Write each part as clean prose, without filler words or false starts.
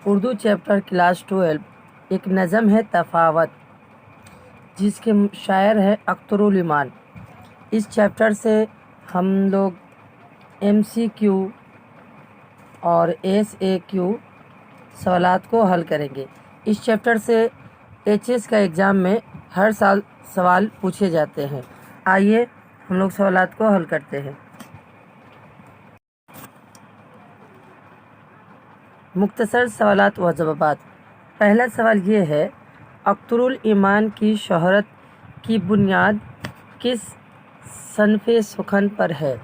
Urdu chapter class 12 ایک نظم ہے تفاوت، جس کے شاعر ہے اختر الایمان۔ اس چیپٹر سے ہم لوگ MCQ اور SAQ سوالات کو حل کریں گے۔ اس چیپٹر سے HS کا ایگزام میں ہر سال سوال پوچھے جاتے ہیں۔ آئیے ہم لوگ سوالات کو حل کرتے ہیں۔ مختصر سوالات و جوابات۔ پہلا سوال یہ ہے، اختر الایمان کی شہرت کی بنیاد کس صنف سخن پر ہے؟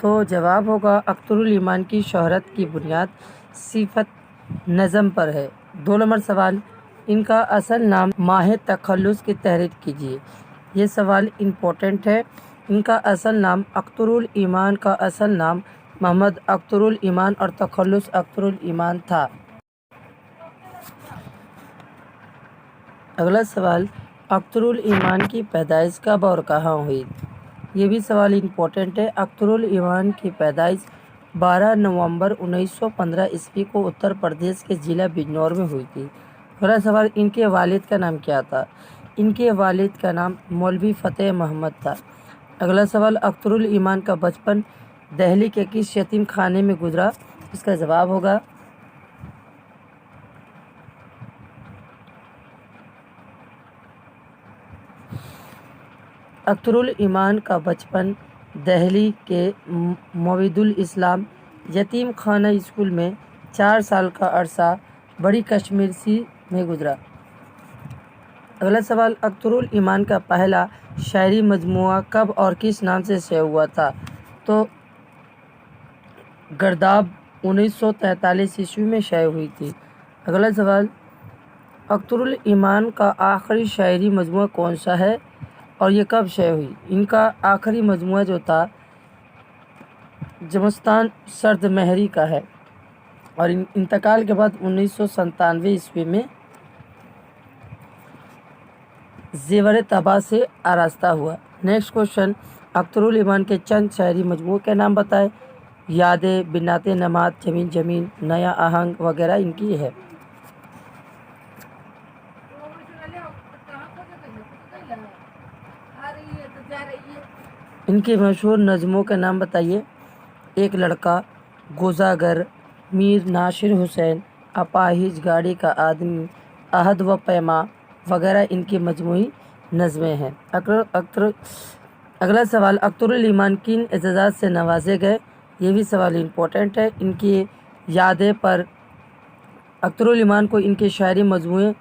تو جواب ہوگا اختر الایمان کی شہرت کی بنیاد صفت نظم پر ہے۔ 2 نمبر سوال، ان کا اصل نام ماہ تخلص کی تحریر کیجیے۔ یہ سوال امپورٹنٹ ہے۔ ان کا اصل نام اختر الایمان کا اصل نام محمد اختر الایمان اور تخلص اختر الایمان تھا۔ اگلا سوال، اختر الایمان کی پیدائش کب اور کہاں ہوئی؟ یہ بھی سوال امپورٹنٹ ہے۔ اختر الایمان کی پیدائش 12 نومبر 1915 عیسوی کو اتر پردیش کے ضلع بجنور میں ہوئی تھی۔ اگلا سوال، ان کے والد کا نام کیا تھا؟ ان کے والد کا نام مولوی فتح محمد تھا۔ اگلا سوال، اختر الایمان کا بچپن دہلی کے کس یتیم خانے میں گزرا؟ اس کا جواب ہوگا اختر الایمان کا بچپن دہلی کے موعود الاسلام یتیم خانہ اسکول میں 4 سال کا عرصہ بڑی کشمیر سی میں گزرا۔ اگلا سوال، اختر الایمان کا پہلا شاعری مجموعہ کب اور کس نام سے شائع ہوا تھا؟ تو گرداب 1943 عیسوی میں شائع ہوئی تھی۔ اگلا سوال، اختر الایمان کا آخری شاعری مجموعہ کون سا ہے اور یہ کب شائع ہوئی؟ ان کا آخری مجموعہ جو تھا زمستان سرد مہری کا ہے اور انتقال کے بعد 1997 عیسوی میں زیور طبع سے آراستہ ہوا۔ نیکسٹ کوشچن، اختر الایمان کے چند شاعری مجموعوں کے نام بتائیں۔ یادیں، بنات نماد، زمین زمین، نیا آہنگ وغیرہ ان کی ہے۔ ان کی مشہور نظموں کے نام بتائیے۔ ایک لڑکا، گوزاگر، میر ناصر حسین، اپاہج گاڑی کا آدمی، عہد و پیما وغیرہ ان کی مجموعی نظمیں ہیں۔ اگلا سوال، اختر الایمان کن اعزازات سے نوازے گئے؟ یہ بھی سوال امپورٹنٹ ہے۔ ان کی یادیں پر اختر الایمان کو ان کے شاعری مجموعے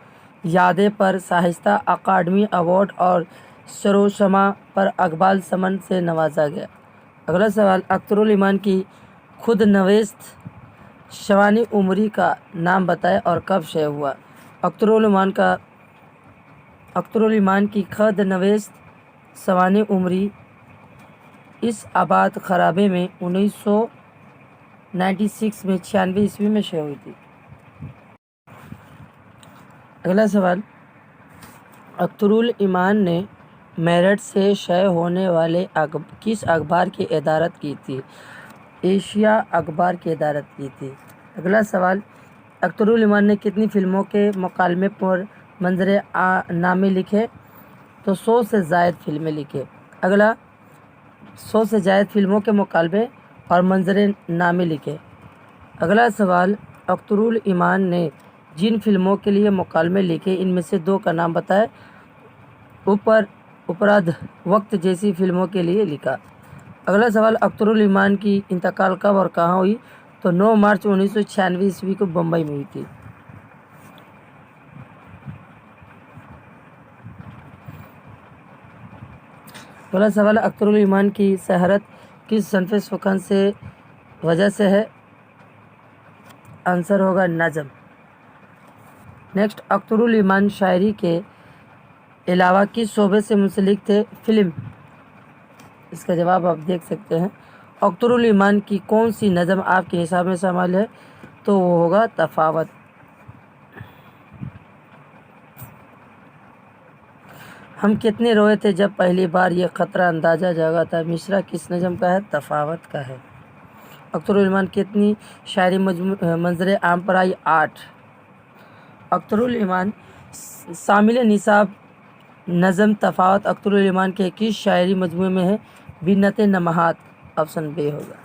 یادیں پر شائستہ اکاڈمی ایوارڈ اور سروسما پر اقبال سمن سے نوازا گیا۔ اگلا سوال، اختر الایمان کی خود نوشت شوانِ عمری کا نام بتائیں اور کب شائع ہوا؟ اختر الایمان کی خود نوشت شوانِ عمری اس آباد خرابے میں 1996 میں 96 عیسوی میں شائع ہوئی تھی۔ اگلا سوال، اختر الایمان نے میرٹھ سے شائع ہونے والے کس اخبار کی ادارت کی تھی؟ ایشیا اخبار کی ادارت کی تھی۔ اگلا سوال، اختر الایمان نے کتنی فلموں کے مکالمے پر منظر نامے لکھے؟ تو 100 سے زائد فلمیں لکھے۔ اگلا، 100 سے زائد فلموں کے مکالمے اور منظر نامے لکھے۔ اگلا سوال، اختر الایمان نے جن فلموں کے لیے مکالمے لکھے ان میں سے 2 کا نام بتائیں۔ اپرادھ وقت جیسی فلموں کے لیے لکھا۔ اگلا سوال، اختر الایمان کی انتقال کب اور کہاں ہوئی؟ تو 9 مارچ 1996 عیسوی کو بمبئی میں ہوئی تھی۔ اگلا سوال، اختر الایمان کی شہرت کس صنف سخن سے وجہ سے ہے؟ آنسر ہوگا نظم۔ نیکسٹ، اختر الایمان شاعری کے علاوہ کس شعبے سے منسلک تھے؟ فلم۔ اس کا جواب آپ دیکھ سکتے ہیں۔ اختر الایمان کی کون سی نظم آپ کے نصاب میں شامل ہے؟ تو وہ ہوگا تفاوت۔ ہم کتنے روئے تھے جب پہلی بار یہ خطرہ اندازہ جاگا تھا، مصرع کس نظم کا ہے؟ تفاوت کا ہے۔ اخترالایمان کتنی شاعری منظر عام پر آئی؟ 8۔ اخترالایمان شامل نصاب نظم تفاوت اخترالایمان کے کس شاعری مجموعے میں ہے؟ بنت نمحات، آپشن بے ہوگا۔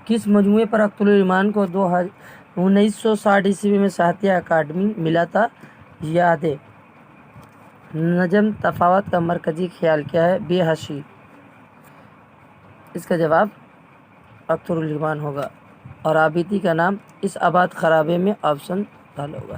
کس مجموعے پر اخترالایمان کو 1960 عیسوی میں ساہتیہ اکیڈمی ملا تھا؟ یادیں۔ نظم تفاوت کا مرکزی خیال کیا ہے؟ بے حسی۔ اس کا جواب اخترالایمان ہوگا۔ اور آبیدی کا نام اس آباد خرابے میں، آپشن ڈال ہوگا۔